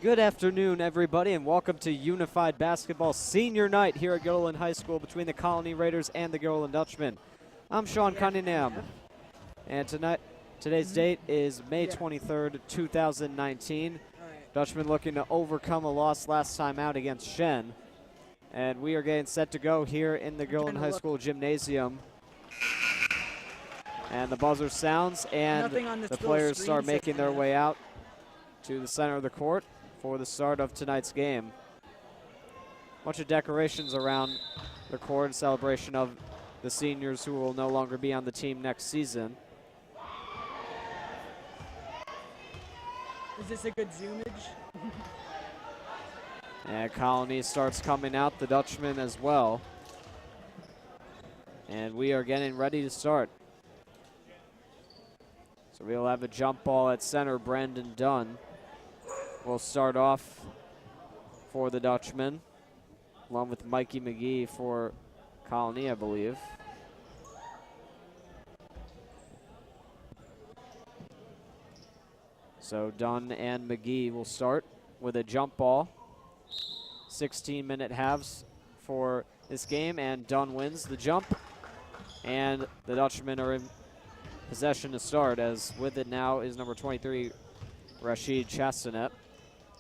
Good afternoon, everybody, and welcome to Unified Basketball Senior Night here at Guilderland High School between the Colonie Raiders and the Guilderland Dutchmen. I'm Sean Cunningham, and today's date is May 23rd, 2019. Dutchmen looking to overcome a loss last time out against Shen, and we are getting set to go here in the Guilderland High School gymnasium. And the buzzer sounds, and the players start making their way out to the center of the court for the start of tonight's game. Bunch of decorations around the court in celebration of the seniors who will no longer be on the team next season. Is this a good zoomage? And Colonie starts coming out, the Dutchmen as well. And we are getting ready to start. So we'll have a jump ball at center, Brandon Dunn will start off for the Dutchmen, along with Mikey McGee for Colonie, I believe. So Dunn and McGee will start with a jump ball. 16-minute halves for this game, and Dunn wins the jump. And the Dutchmen are in possession to start, as with it now is number 23, Rashid Chastanet.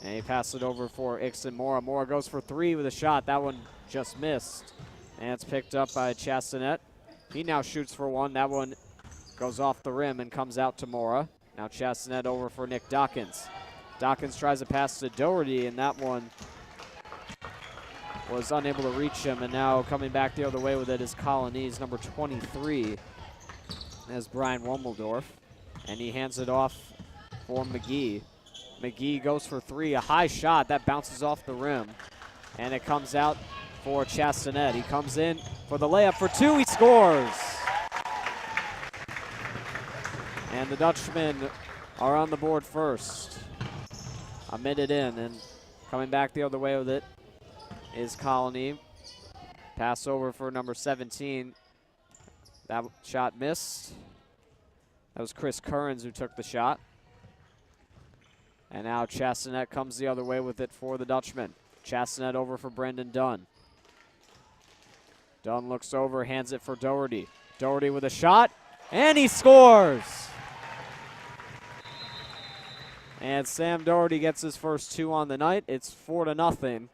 And he passes it over for Ixon Mora. Mora goes for three with a shot. That one just missed. And it's picked up by Chastanet. He now shoots for one. That one goes off the rim and comes out to Mora. Now Chastanet over for Nick Dawkins. Dawkins tries to pass to Doherty, and that one was unable to reach him. And now coming back the other way with it is Colonie's number 23, as Brian Womeldorf. And he hands it off for McGee. McGee goes for three, a high shot that bounces off the rim, and it comes out for Chastanet. He comes in for the layup for two, he scores. And the Dutchmen are on the board first. A minute in, and coming back the other way with it is Colonie. Pass over for number 17. That shot missed. That was Chris Currens who took the shot. And now Chastanet comes the other way with it for the Dutchmen. Chastanet over for Brendan Dunn. Dunn looks over, hands it for Doherty. Doherty with a shot, and he scores! And Sam Doherty gets his first two on the night. It's 4-0.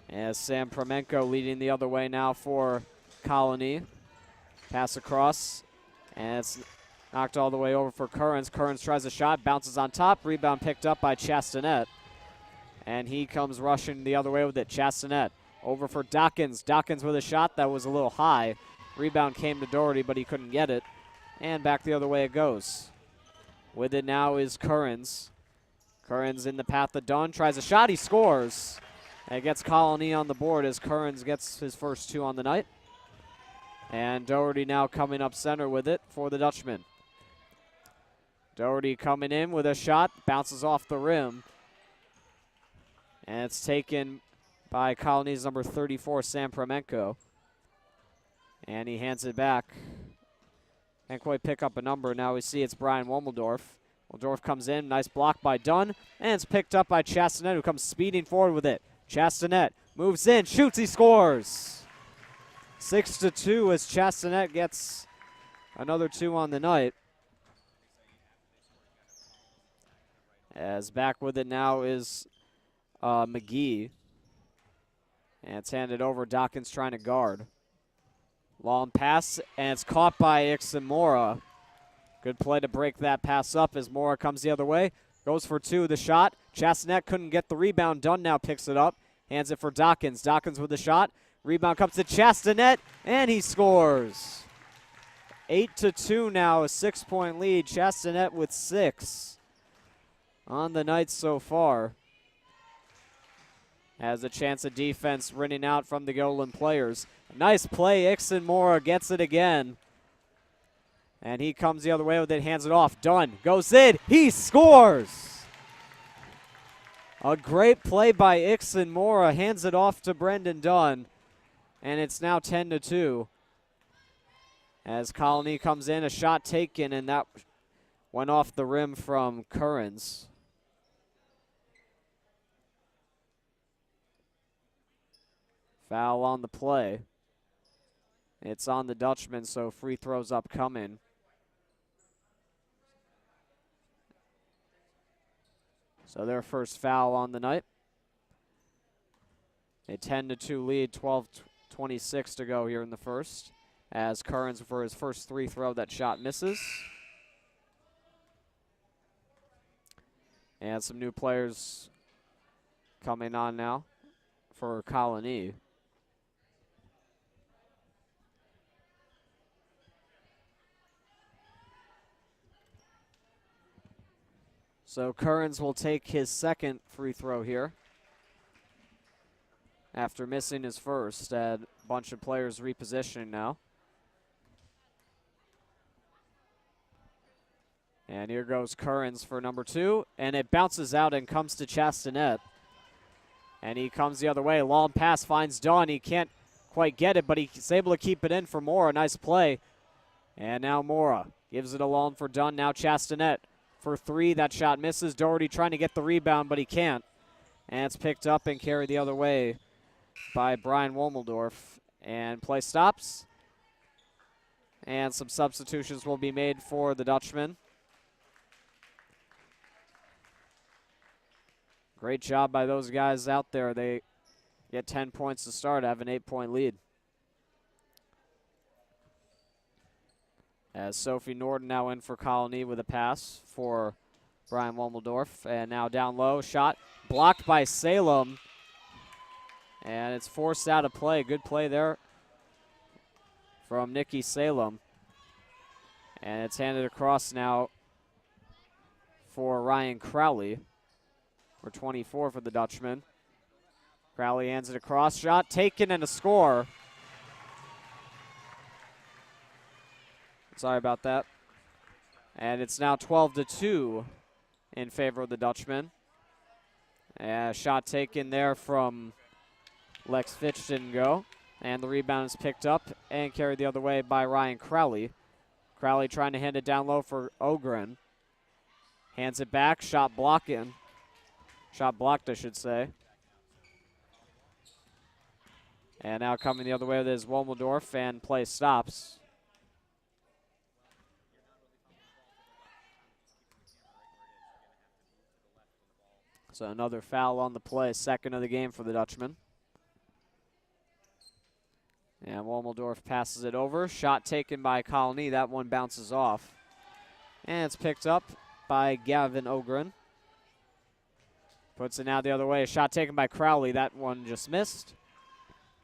As Sam Promenko leading the other way now for Colonie. Pass across. And it's knocked all the way over for Currens. Currens tries a shot, bounces on top. Rebound picked up by Chastanet. And he comes rushing the other way with it. Chastanet over for Dawkins. Dawkins with a shot that was a little high. Rebound came to Doherty, but he couldn't get it. And back the other way it goes. With it now is Currens. Currens in the path of Dunn. Tries a shot, he scores. And it gets Colonie on the board as Currens gets his first two on the night. And Doherty now coming up center with it for the Dutchmen. Doherty coming in with a shot, bounces off the rim. And it's taken by Colonie's number 34, Sam Promenko. And he hands it back. Can't quite pick up a number. Now we see it's Brian Womeldorf. Womeldorf comes in, nice block by Dunn. And it's picked up by Chastanet, who comes speeding forward with it. Chastanet moves in, shoots, he scores. 6-2 as Chastanet gets another two on the night. As back with it now is McGee. And it's handed over. Dawkins trying to guard. Long pass, and it's caught by Ixon Mora. Good play to break that pass up as Mora comes the other way. Goes for two, the shot. Chastanet couldn't get the rebound. Dunn now picks it up. Hands it for Dawkins. Dawkins with the shot. Rebound comes to Chastanet, and he scores. 8-2 now, a 6-point lead. Chastanet with 6 on the night so far. Has a chance of defense running out from the Guilderland players. Nice play, Ixon Mora gets it again. And he comes the other way with it, hands it off. Dunn goes in, he scores! A great play by Ixon Mora, hands it off to Brendan Dunn. And it's now 10-2. As Colonie comes in, a shot taken, and that Went off the rim from Currens. Foul on the play. It's on the Dutchman, so free throws upcoming. So their first foul on the night. A 10-2 lead, 12:26 to go here in the first. As Currens for his first free throw, that shot misses. And some new players coming on now for Colonie. So Currens will take his second free throw here after missing his first. A bunch of players repositioning now. And here goes Currens for number 2, and it bounces out and comes to Chastanet. And he comes the other way. Long pass finds Dunn. He can't quite get it, but he's able to keep it in for Mora. Nice play. And now Mora gives it along for Dunn. Now Chastanet for 3. That shot misses. Doherty trying to get the rebound, but he can't. And it's picked up and carried the other way by Brian Womeldorf. And play stops. And some substitutions will be made for the Dutchman. Great job by those guys out there. They get 10 points to start, have an 8-point lead. As Sophie Norton now in for Colonie with a pass for Brian Womeldorf. And now down low, shot blocked by Salem. And it's forced out of play. Good play there from Nikki Salem. And it's handed across now for Ryan Crowley. For 24 for the Dutchman. Crowley hands it across. Shot taken and a score. Sorry about that. And it's now 12-2 in favor of the Dutchman. Shot taken there from Lex Fitch didn't go. And the rebound is picked up and carried the other way by Ryan Crowley. Crowley trying to hand it down low for Ogren. Hands it back. Shot blocking. Shot blocked, I should say. And now coming the other way with his Womeldorf, and play stops. So another foul on the play, second of the game for the Dutchman. And Womeldorf passes it over. Shot taken by Colonie. That one bounces off. And it's picked up by Gavin Ogren. Puts it now the other way. A shot taken by Crowley. That one just missed.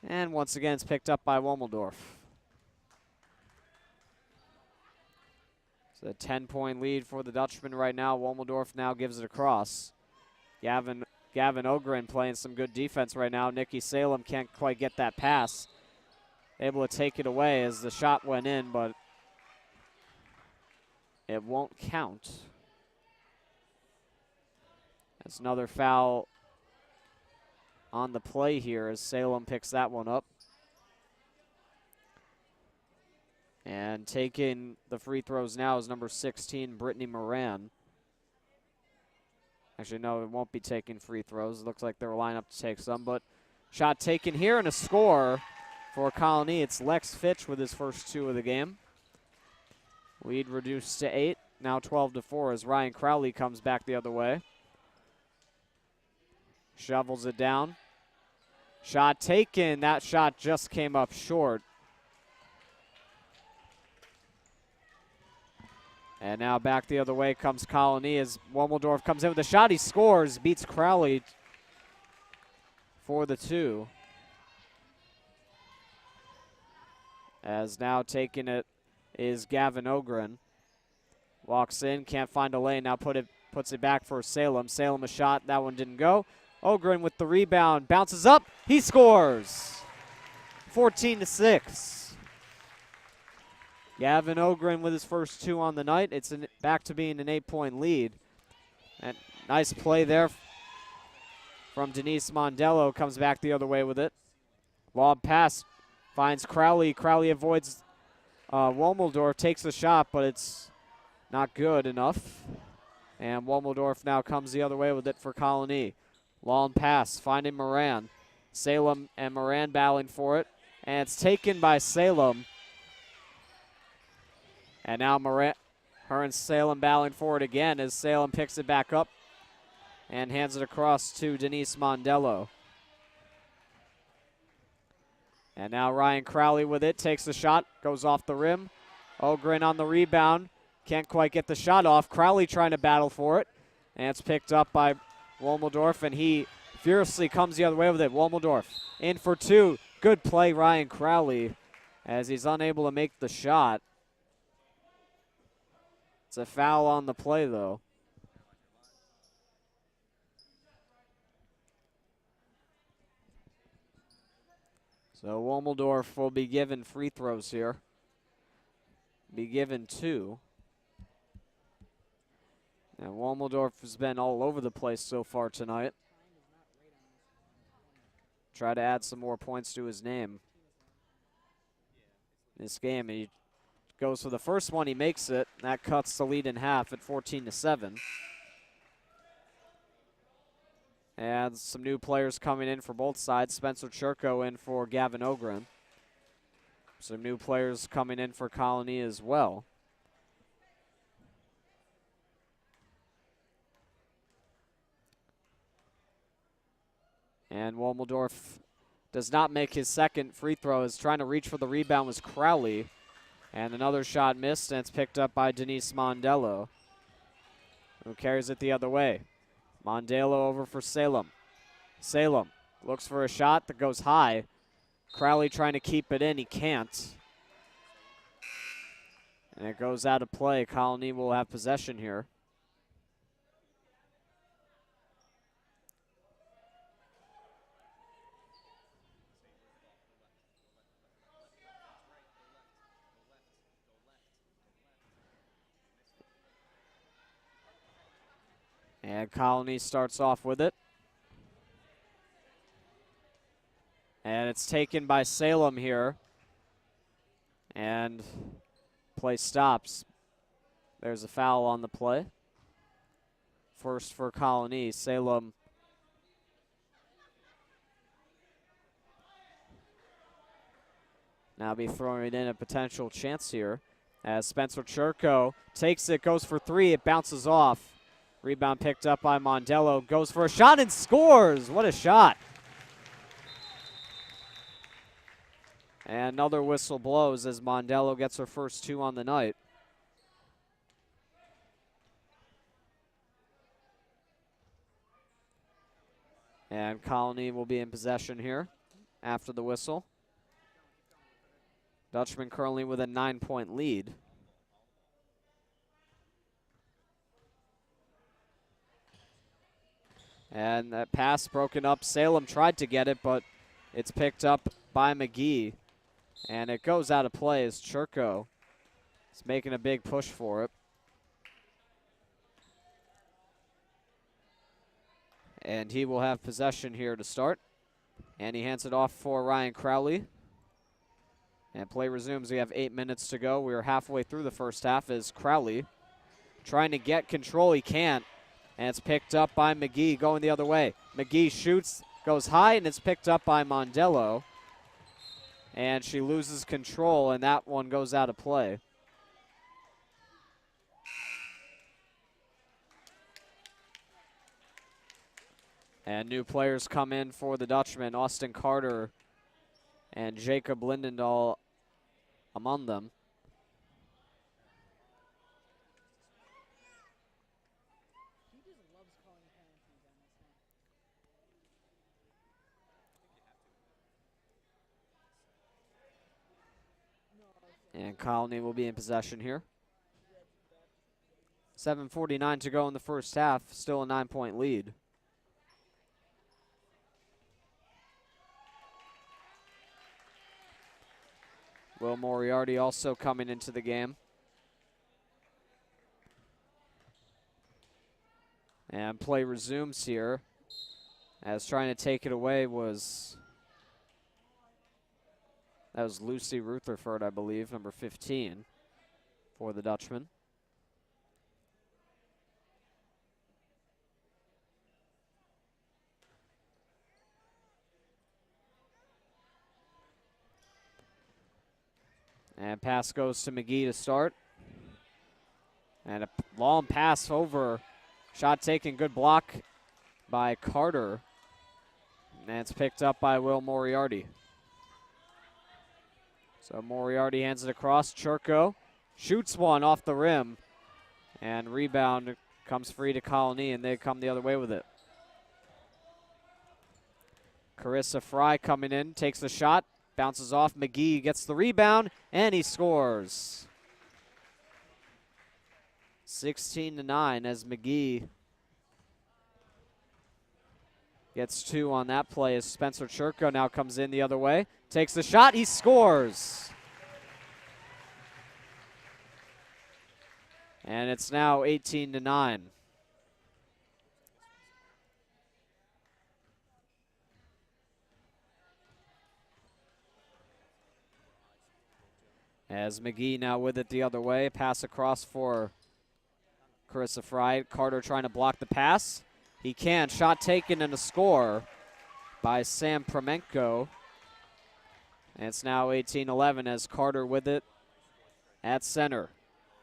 And once again, it's picked up by Womeldorf. It's a 10-point lead for the Dutchman right now. Womeldorf now gives it across. Gavin Ogren playing some good defense right now. Nikki Salem can't quite get that pass. Able to take it away as the shot went in, but it won't count. That's another foul on the play here as Salem picks that one up. And taking the free throws now is number 16, Brittany Moran. Actually, no, it won't be taking free throws. It looks like they're lined up to take some, but shot taken here and a score for Colonie. It's Lex Fitch with his first 2 of the game. Lead reduced to 8, now 12-4 as Ryan Crowley comes back the other way. Shovels it down. Shot taken. That shot just came up short. And now back the other way comes Colonie as Womeldorf comes in with a shot. He scores, beats Crowley for the 2. As now taking it is Gavin Ogren. Walks in, can't find a lane. Now puts it back for Salem. Salem a shot. That one didn't go. Ogren with the rebound. Bounces up. He scores. 14-6. Gavin Ogren with his first 2 on the night. It's back to being an 8-point lead. And nice play there from Denise Mondello. Comes back the other way with it. Lob pass finds Crowley. Crowley avoids Womeldorf, takes the shot, but it's Not good enough. And Wommeldorf now comes the other way with it for Colonie. Long pass, finding Moran. Salem and Moran battling for it. And it's taken by Salem. And now Moran, her and Salem battling for it again as Salem picks it back up and hands it across to Denise Mondello. And now Ryan Crowley with it, takes the shot, goes off the rim. Ogren on the rebound, can't quite get the shot off. Crowley trying to battle for it, and it's picked up by Wommeldorf, and he fiercely comes the other way with it. Wommeldorf in for two. Good play, Ryan Crowley, as he's unable to make the shot. It's a foul on the play, though. So Wommeldorf will be given free throws here. Be given two. And Wommeldorf has been all over the place so far tonight. Try to add some more points to his name. This game, he goes for the first one, he makes it. That cuts the lead in half at 14-7. And some new players coming in for both sides. Spencer Churko in for Gavin Ogren. Some new players coming in for Colonie as well. And Wommeldorf does not make his second free throw. Is trying to reach for the rebound was Crowley. And another shot missed, and it's picked up by Denise Mondello, who carries it the other way. Mondello over for Salem. Salem looks for a shot that goes high. Crowley trying to keep it in. He can't. And it goes out of play. Colonie will have possession here. And Colonie starts off with it. And it's taken by Salem here. And play stops. There's a foul on the play. First for Colonie. Salem now be throwing in a potential chance here as Spencer Churko takes it, goes for three, it bounces off. Rebound picked up by Mondello, goes for a shot and scores. What a shot. And another whistle blows as Mondello gets her first two on the night. And Colonie will be in possession here after the whistle. Dutchman currently with a 9-point lead. And that pass broken up. Salem tried to get it, but it's picked up by McGee. And it goes out of play as Churko is making a big push for it. And he will have possession here to start. And he hands it off for Ryan Crowley. And play resumes. We have 8 minutes to go. We're halfway through the first half as Crowley trying to get control. He can't. And it's picked up by McGee going the other way. McGee shoots, goes high, and it's picked up by Mondello. And she loses control, and that one goes out of play. And new players come in for the Dutchman. Austin Carter and Jacob Lindendahl among them. And Colonie will be in possession here. 7:49 to go in the first half. Still a 9-point lead. Will Moriarty also coming into the game. And play resumes here. As trying to take it away was... That was Lucy Rutherford, I believe, number 15 for the Dutchman. And pass goes to McGee to start. And a long pass over. Shot taken, good block by Carter. And it's picked up by Will Moriarty. So Moriarty hands it across. Churko shoots one off the rim. And rebound comes free to Colonie, and they come the other way with it. Carissa Fry coming in, takes the shot, bounces off. McGee gets the rebound, and he scores. 16-9 as McGee gets 2 on that play as Spencer Churko now comes in the other way. Takes the shot, he scores. And it's now 18-9. As McGee now with it the other way. Pass across for Carissa Fry. Carter trying to block the pass. He can. Shot taken and a score by Sam Promenko. And it's now 18-11 as Carter with it at center.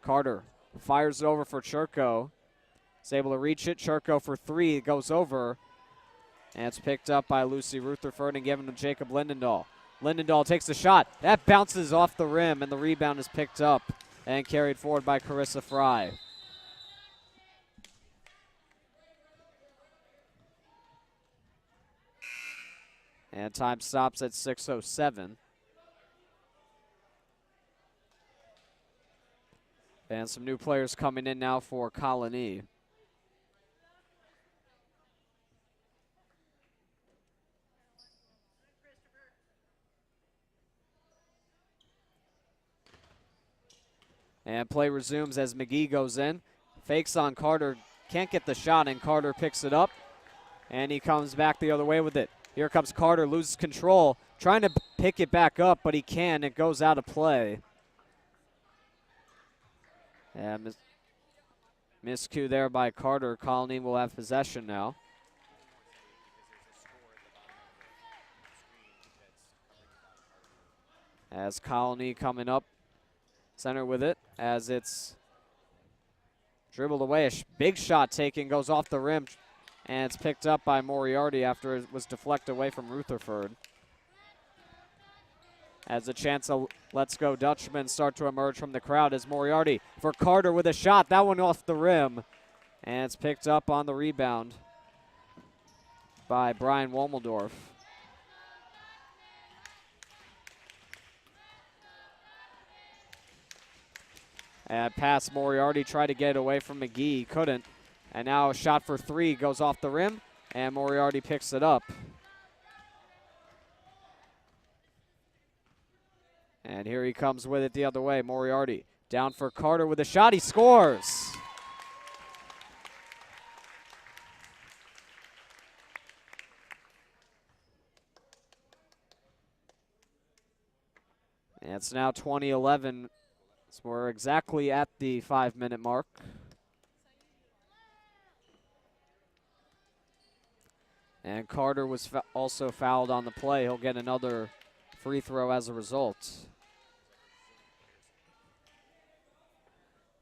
Carter fires it over for Churko. Is able to reach it. Churko for 3. It goes over. And it's picked up by Lucy Rutherford and given to Jacob Lindendahl. Lindendahl takes the shot. That bounces off the rim, and the rebound is picked up and carried forward by Carissa Fry. And time stops at 6:07. And some new players coming in now for Colonie. And play resumes as McGee goes in. Fakes on Carter. Can't get the shot, and Carter picks it up. And he comes back the other way with it. Here comes Carter, loses control. Trying to pick it back up, but he can. It goes out of play. And miscue there by Carter. Colonie will have possession now. As Colonie coming up. Center with it as it's dribbled away. A big shot taken, goes off the rim, and it's picked up by Moriarty after it was deflected away from Rutherford. As a chance of Let's Go Dutchmen start to emerge from the crowd as Moriarty for Carter with a shot. That one off the rim, and it's picked up on the rebound by Brian Womeldorf. And pass Moriarty, tried to get it away from McGee, couldn't. And now a shot for 3 goes off the rim, and Moriarty picks it up. And here he comes with it the other way. Moriarty down for Carter with a shot. He scores. And it's now 20-11. So we're exactly at the 5-minute mark. And Carter was also fouled on the play. He'll get another free throw as a result.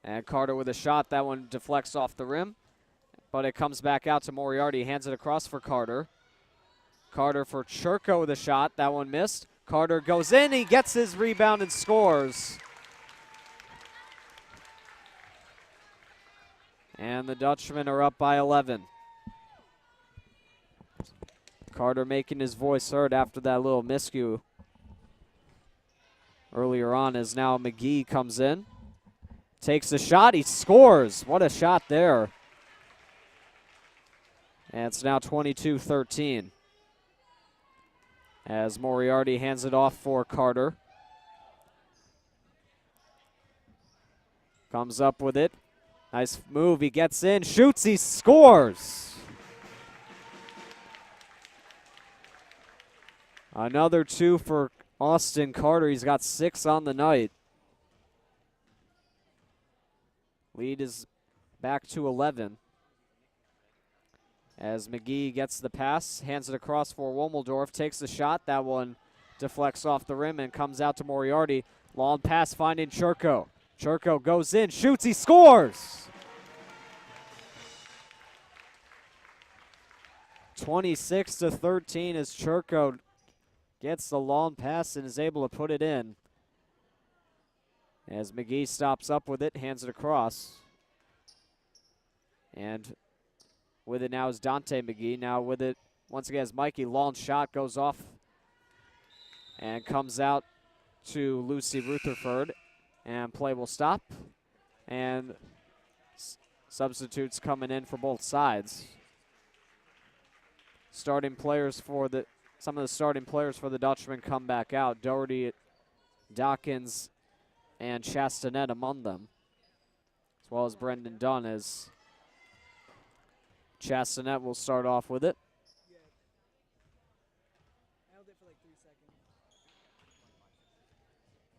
And Carter with a shot. That one deflects off the rim. But it comes back out to Moriarty. Hands it across for Carter. Carter for Churko with a shot. That one missed. Carter goes in. He gets his rebound and scores. And the Dutchmen are up by 11. Carter making his voice heard after that little miscue earlier on as now McGee comes in. Takes the shot. He scores. What a shot there. And it's now 22-13. As Moriarty hands it off for Carter. Comes up with it. Nice move. He gets in, shoots, he scores. Another 2 for Austin Carter. He's got 6 on the night. Lead is back to 11. As McGee gets the pass, hands it across for Womeldorf, takes the shot. That one deflects off the rim and comes out to Moriarty. Long pass finding Churko. Churko goes in, shoots, he scores! 26-13 as Churko gets the long pass and is able to put it in. As McGee stops up with it, hands it across. And with it now is Dante McGee. Now with it, once again, is Mikey. Long shot goes off and comes out to Lucy Rutherford. And play will stop. And substitutes coming in for both sides. Starting players for some of the starting players for the Dutchmen come back out. Doherty, Dawkins, and Chastanet among them, as well as Brendan Dunn, as Chastanet will start off with it.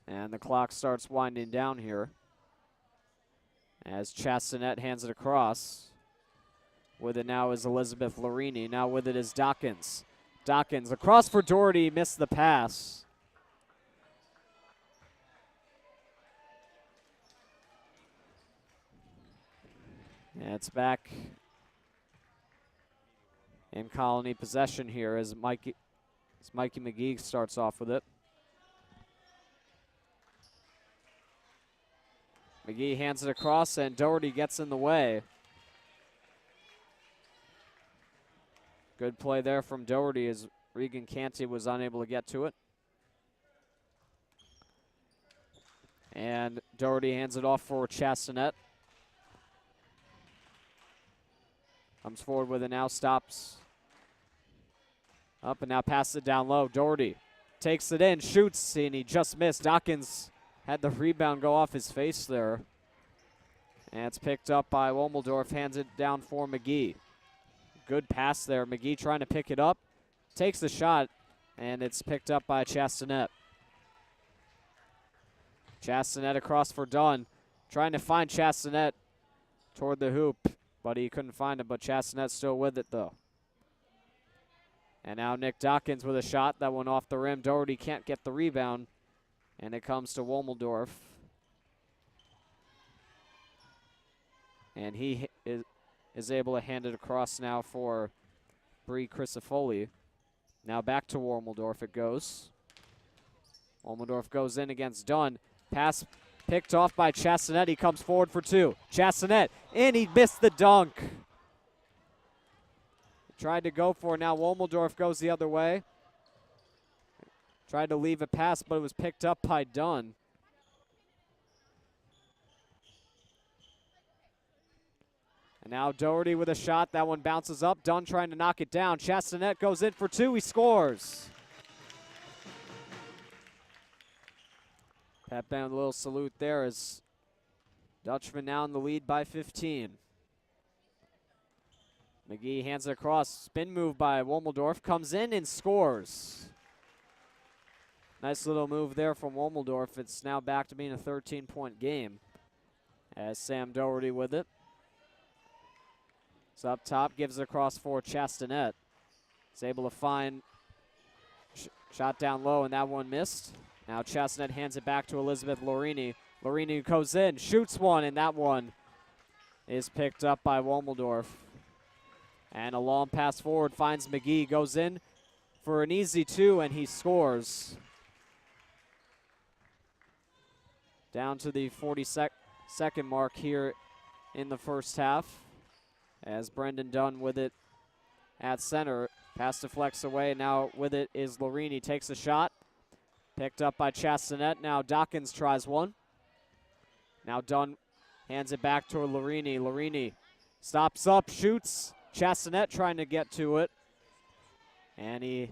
And the clock starts winding down here as Chastanet hands it across. With it now is Elizabeth Larini. Now with it is Dawkins. Dawkins across for Doherty, missed the pass. And it's back in Colonie possession here as Mikey McGee starts off with it. McGee hands it across and Doherty gets in the way. Good play there from Doherty as Regan Canty was unable to get to it. And Doherty hands it off for Chastanet. Comes forward with it now, stops. Up and now passes it down low. Doherty takes it in, shoots, and he just missed. Dawkins had the rebound go off his face there. And it's picked up by Womeldorf, hands it down for McGee. Good pass there. McGee trying to pick it up. Takes the shot, and it's picked up by Chastanet. Chastanet across for Dunn. Trying to find Chastanet toward the hoop, but he couldn't find him, but Chastanet still with it, though. And now Nick Dawkins with a shot. That one off the rim. Doherty can't get the rebound, and it comes to Womeldorf. And he is able to hand it across now for Bree Crisafoli. Now back to Womeldorf it goes. Womeldorf goes in against Dunn. Pass picked off by Chastanet. He comes forward for two. Chastanet, and he missed the dunk. Tried to go for it. Now Womeldorf goes the other way. Tried to leave a pass, but it was picked up by Dunn. And now Doherty with a shot. That one bounces up. Dunn trying to knock it down. Chastanet goes in for two. He scores. Pat Band with a little salute there as Dutchman now in the lead by 15. McGee hands it across. Spin move by Womeldorf. Comes in and scores. Nice little move there from Womeldorf. It's now back to being a 13-point game as Sam Doherty with it. It's up top, gives it across for Chastanet. He's able to find shot down low, and that one missed. Now Chastanet hands it back to Elizabeth Larini. Larini goes in, shoots one, and that one is picked up by Womeldorf. And a long pass forward finds McGee, goes in for an easy two, and he scores. Down to the 42nd mark here in the first half. As Brendan Dunn with it at center. Pass deflects away. Now with it is Larini. Takes a shot. Picked up by Chastanet. Now Dawkins tries one. Now Dunn hands it back to Larini. Larini stops up, shoots. Chastanet trying to get to it. And he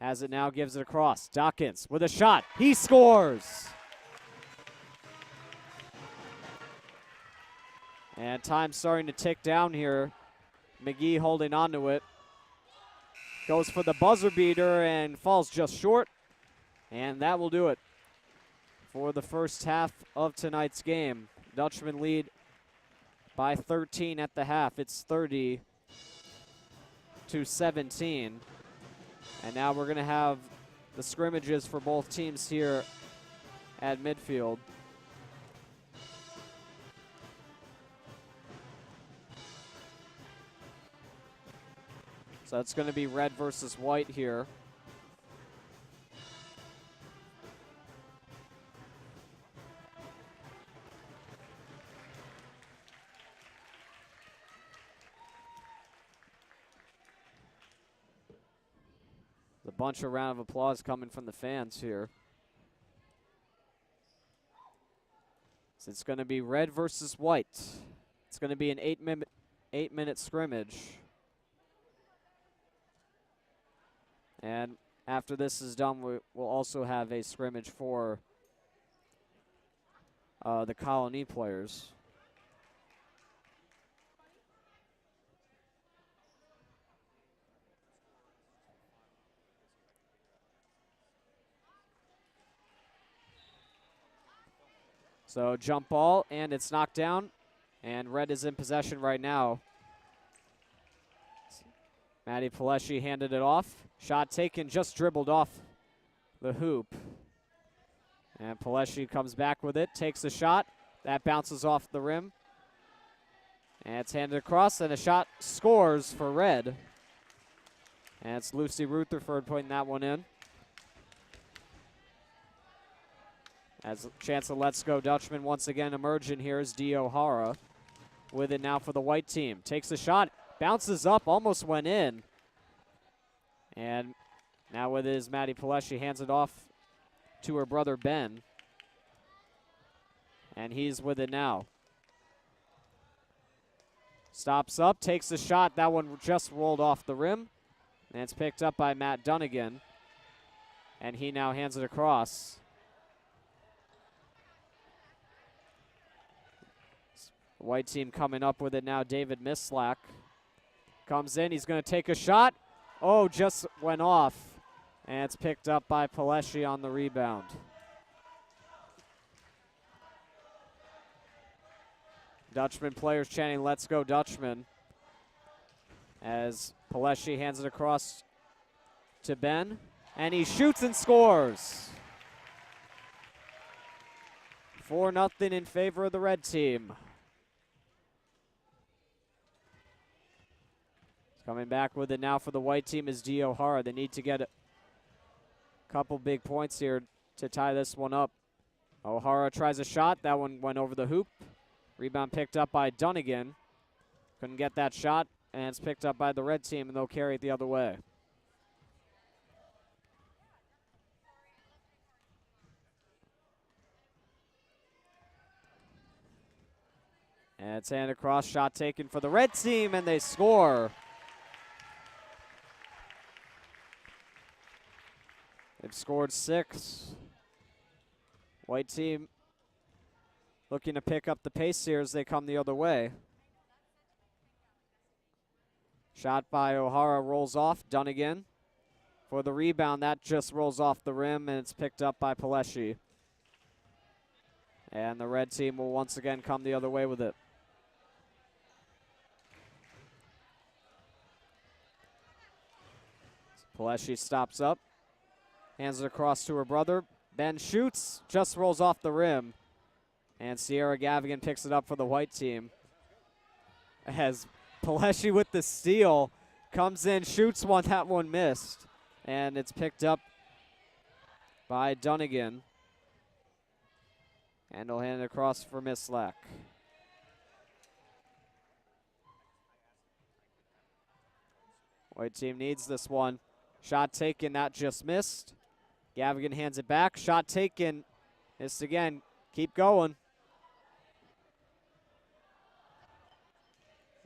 has it now, gives it across. Dawkins with a shot. He scores. And time starting to tick down here. McGee holding on to it. Goes for the buzzer beater and falls just short. And that will do it for the first half of tonight's game. Dutchmen lead by 13 at the half. It's 30-17. And now we're going to have the scrimmages for both teams here at midfield. So it's going to be red versus white here. A bunch of round of applause coming from the fans here. So it's going to be red versus white. It's going to be an 8-minute scrimmage. And after this is done, we'll also have a scrimmage for the Colonie players. So jump ball, and it's knocked down, and red is in possession right now. Maddie Palesci handed it off. Shot taken, just dribbled off the hoop. And Palesci comes back with it, takes a shot. That bounces off the rim. And it's handed across, and a shot scores for red. And it's Lucy Rutherford putting that one in. As a chance of Let's Go Dutchman once again emerging here is Dee O'Hara with it now for the white team. Takes a shot, bounces up, almost went in. And now with it is Maddie Palesci, hands it off to her brother Ben. And he's with it now. Stops up, takes a shot. That one just rolled off the rim. And it's picked up by Matt Dunnigan. And he now hands it across. The white team coming up with it now. David Mislack comes in. He's going to take a shot. Oh, just went off. And it's picked up by Palesci on the rebound. Dutchman players chanting, "Let's go Dutchman," as Palesci hands it across to Ben. And he shoots and scores. 4-0 in favor of the red team. Coming back with it now for the white team is Dee O'Hara. They need to get a couple big points here to tie this one up. O'Hara tries a shot. That one went over the hoop. Rebound picked up by Dunnigan. Couldn't get that shot, and it's picked up by the red team, and they'll carry it the other way. And it's handed across, shot taken for the red team, and they score. They've scored 6. White team looking to pick up the pace here as they come the other way. Shot by O'Hara rolls off. Dunnigan for the rebound. That just rolls off the rim, and it's picked up by Palesci. And the red team will once again come the other way with it. Palesci stops up. Hands it across to her brother. Ben shoots, just rolls off the rim. And Sierra Gavigan picks it up for the white team. As Palesci with the steal, comes in, shoots one, that one missed. And it's picked up by Dunnigan. And he'll hand it across for Mislack. White team needs this one. Shot taken, that just missed. Gavigan hands it back. Shot taken. Missed again. Keep going.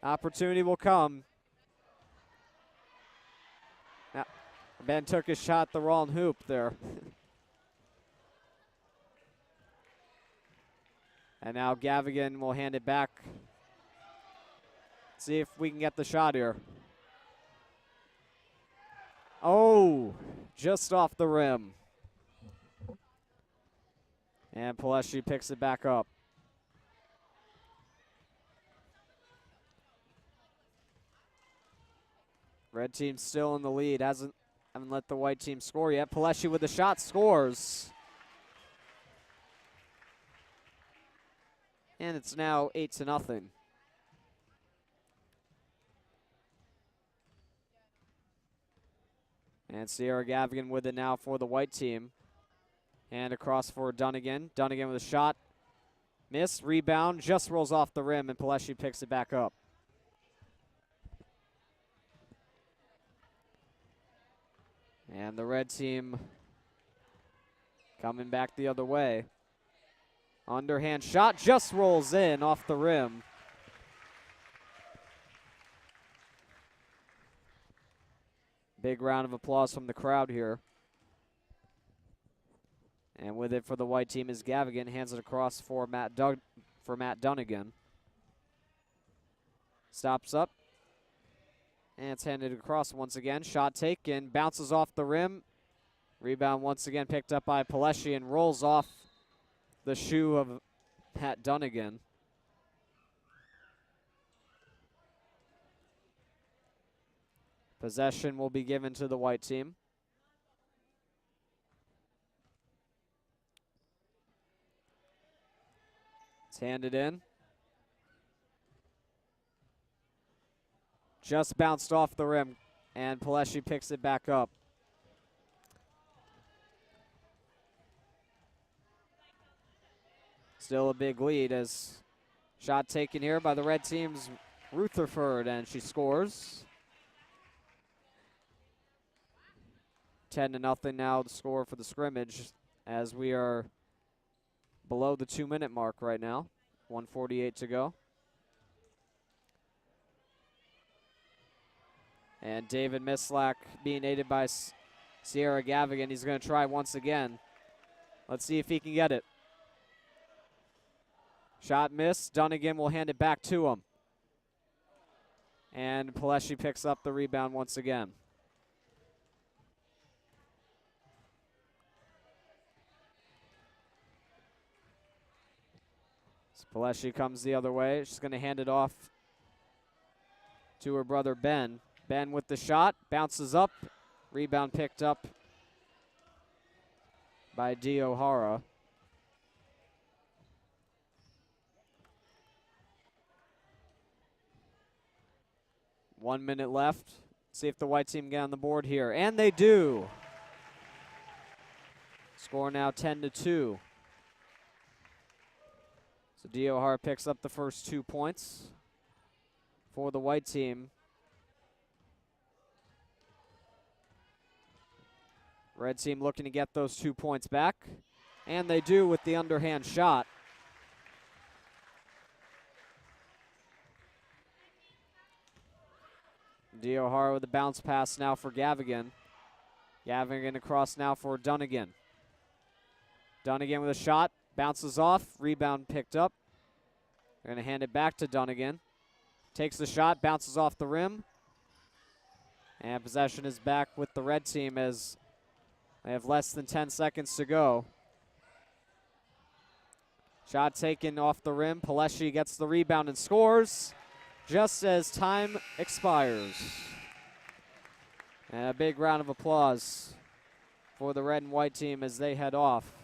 Opportunity will come. Now, Ben took his shot the wrong hoop there. And now Gavigan will hand it back. See if we can get the shot here. Oh, just off the rim. And Palesci picks it back up. Red team still in the lead. Haven't let the white team score yet. Palesci with the shot scores. And it's now 8-0. And Sierra Gavigan with it now for the white team. And across for Dunnigan. Dunnigan with a shot. Miss, rebound, just rolls off the rim, and Paleshi picks it back up. And the red team coming back the other way. Underhand shot just rolls in off the rim. Big round of applause from the crowd here. And with it for the white team is Gavigan. Hands it across for Matt Dunnigan. Stops up. And it's handed across once again. Shot taken. Bounces off the rim. Rebound once again picked up by Paleshi and rolls off the shoe of Matt Dunnigan. Possession will be given to the white team. It's handed in. Just bounced off the rim, and Paleshi picks it back up. Still a big lead as shot taken here by the red team's Rutherford, and she scores. 10-0 now the score for the scrimmage as we are below the 2-minute mark right now. 1:48 to go. And David Mislack being aided by Sierra Gavigan. He's going to try once again. Let's see if he can get it. Shot missed. Dunnigan will hand it back to him. And Paleshi picks up the rebound once again. So Paleshi comes the other way. She's going to hand it off to her brother Ben. Ben with the shot, bounces up, rebound picked up by D. O'Hara. One minute left. See if the white team get on the board here, and they do. Score now 10-2. So D. O'Hara picks up the first 2 points for the white team. Red team looking to get those 2 points back, and they do with the underhand shot. D. O'Hara with the bounce pass now for Gavigan. Gavigan across now for Dunnigan. Dunnigan with a shot, bounces off, rebound picked up. They're going to hand it back to Dunnigan. Takes the shot, bounces off the rim. And possession is back with the red team as they have less than 10 seconds to go. Shot taken off the rim. Paleshi gets the rebound and scores just as time expires. And a big round of applause for the red and white team as they head off.